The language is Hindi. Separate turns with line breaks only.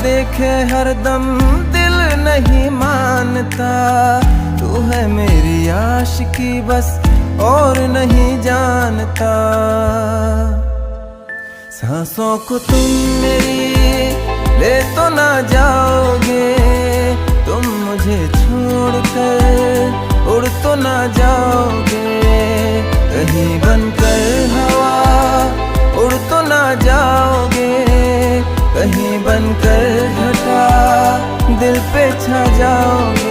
देखे हरदम दिल नहीं मानता। तू है मेरी आशिकी बस और नहीं जानता। सांसों को तुम मेरी ले तो ना जाओगे, तुम मुझे छोड़कर उड़ तो ना जाओगे। कहीं बनकर हवा उड़ तो ना जाओगे, कहीं बनकर घटा दिल पे छा जाओगे।